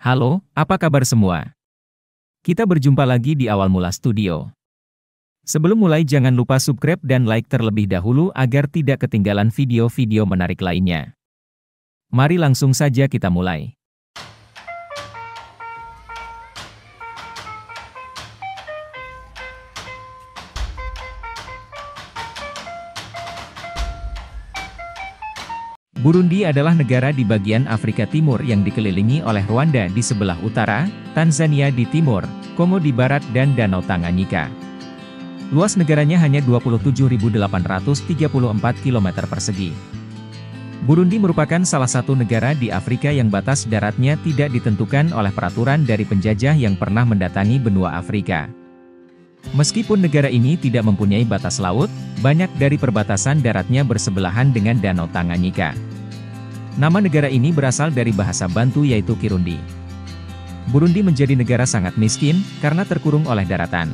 Halo, apa kabar semua? Kita berjumpa lagi di Awal Mula Studio. Sebelum mulai jangan lupa subscribe dan like terlebih dahulu agar tidak ketinggalan video-video menarik lainnya. Mari langsung saja kita mulai. Burundi adalah negara di bagian Afrika Timur yang dikelilingi oleh Rwanda di sebelah utara, Tanzania di timur, Kongo di barat dan Danau Tanganyika. Luas negaranya hanya 27.834 km persegi. Burundi merupakan salah satu negara di Afrika yang batas daratnya tidak ditentukan oleh peraturan dari penjajah yang pernah mendatangi benua Afrika. Meskipun negara ini tidak mempunyai batas laut, banyak dari perbatasan daratnya bersebelahan dengan Danau Tanganyika. Nama negara ini berasal dari bahasa Bantu yaitu Kirundi. Burundi menjadi negara sangat miskin, karena terkurung oleh daratan.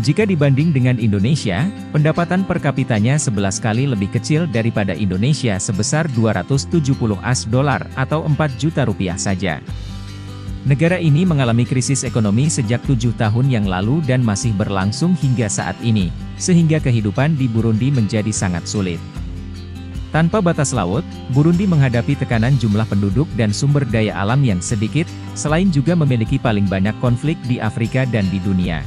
Jika dibanding dengan Indonesia, pendapatan per kapitanya 11 kali lebih kecil daripada Indonesia sebesar 270 AS dolar atau 4 juta rupiah saja. Negara ini mengalami krisis ekonomi sejak 7 tahun yang lalu dan masih berlangsung hingga saat ini, sehingga kehidupan di Burundi menjadi sangat sulit. Tanpa batas laut, Burundi menghadapi tekanan jumlah penduduk dan sumber daya alam yang sedikit, selain juga memiliki paling banyak konflik di Afrika dan di dunia.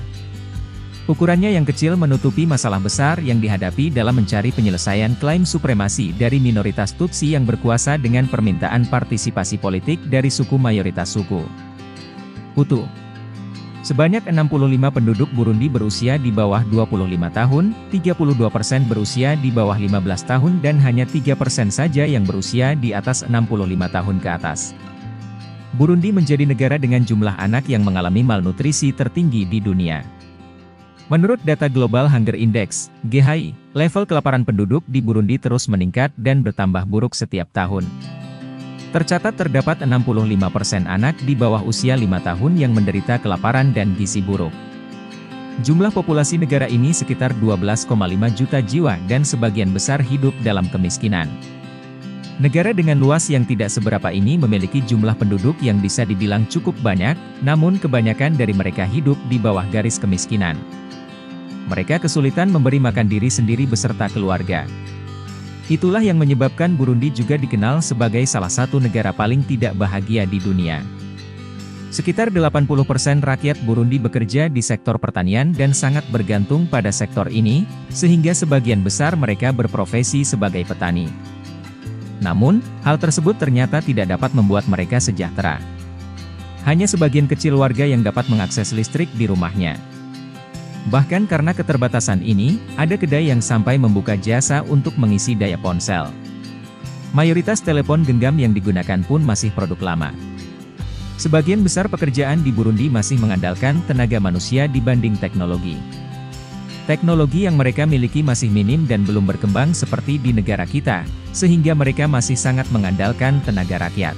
Ukurannya yang kecil menutupi masalah besar yang dihadapi dalam mencari penyelesaian klaim supremasi dari minoritas Tutsi yang berkuasa dengan permintaan partisipasi politik dari suku mayoritas suku Hutu. Sebanyak 65 penduduk Burundi berusia di bawah 25 tahun, 32% berusia di bawah 15 tahun dan hanya 3% saja yang berusia di atas 65 tahun ke atas. Burundi menjadi negara dengan jumlah anak yang mengalami malnutrisi tertinggi di dunia. Menurut data Global Hunger Index, GHI, level kelaparan penduduk di Burundi terus meningkat dan bertambah buruk setiap tahun. Tercatat terdapat 65% anak di bawah usia 5 tahun yang menderita kelaparan dan gizi buruk. Jumlah populasi negara ini sekitar 12,5 juta jiwa dan sebagian besar hidup dalam kemiskinan. Negara dengan luas yang tidak seberapa ini memiliki jumlah penduduk yang bisa dibilang cukup banyak, namun kebanyakan dari mereka hidup di bawah garis kemiskinan. Mereka kesulitan memberi makan diri sendiri beserta keluarga. Itulah yang menyebabkan Burundi juga dikenal sebagai salah satu negara paling tidak bahagia di dunia. Sekitar 80% rakyat Burundi bekerja di sektor pertanian dan sangat bergantung pada sektor ini, sehingga sebagian besar mereka berprofesi sebagai petani. Namun, hal tersebut ternyata tidak dapat membuat mereka sejahtera. Hanya sebagian kecil warga yang dapat mengakses listrik di rumahnya. Bahkan karena keterbatasan ini, ada kedai yang sampai membuka jasa untuk mengisi daya ponsel. Mayoritas telepon genggam yang digunakan pun masih produk lama. Sebagian besar pekerjaan di Burundi masih mengandalkan tenaga manusia dibanding teknologi. Teknologi yang mereka miliki masih minim dan belum berkembang seperti di negara kita, sehingga mereka masih sangat mengandalkan tenaga rakyat.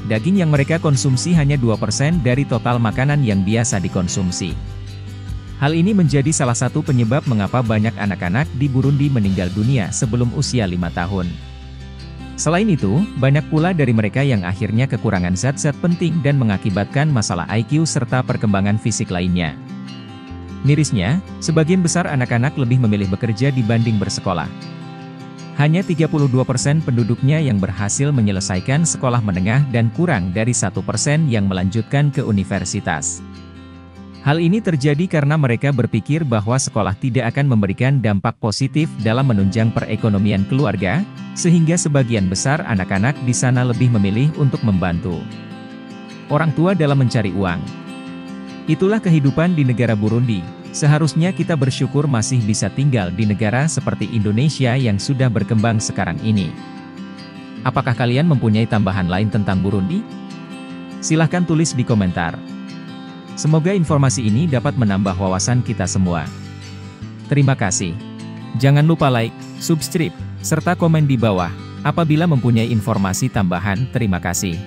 Daging yang mereka konsumsi hanya 2% dari total makanan yang biasa dikonsumsi. Hal ini menjadi salah satu penyebab mengapa banyak anak-anak di Burundi meninggal dunia sebelum usia 5 tahun. Selain itu, banyak pula dari mereka yang akhirnya kekurangan zat-zat penting dan mengakibatkan masalah IQ serta perkembangan fisik lainnya. Mirisnya, sebagian besar anak-anak lebih memilih bekerja dibanding bersekolah. Hanya 32% penduduknya yang berhasil menyelesaikan sekolah menengah dan kurang dari 1% yang melanjutkan ke universitas. Hal ini terjadi karena mereka berpikir bahwa sekolah tidak akan memberikan dampak positif dalam menunjang perekonomian keluarga, sehingga sebagian besar anak-anak di sana lebih memilih untuk membantu orang tua dalam mencari uang. Itulah kehidupan di negara Burundi. Seharusnya kita bersyukur masih bisa tinggal di negara seperti Indonesia yang sudah berkembang sekarang ini. Apakah kalian mempunyai tambahan lain tentang Burundi? Silahkan tulis di komentar. Semoga informasi ini dapat menambah wawasan kita semua. Terima kasih. Jangan lupa like, subscribe, serta komen di bawah. Apabila mempunyai informasi tambahan, terima kasih.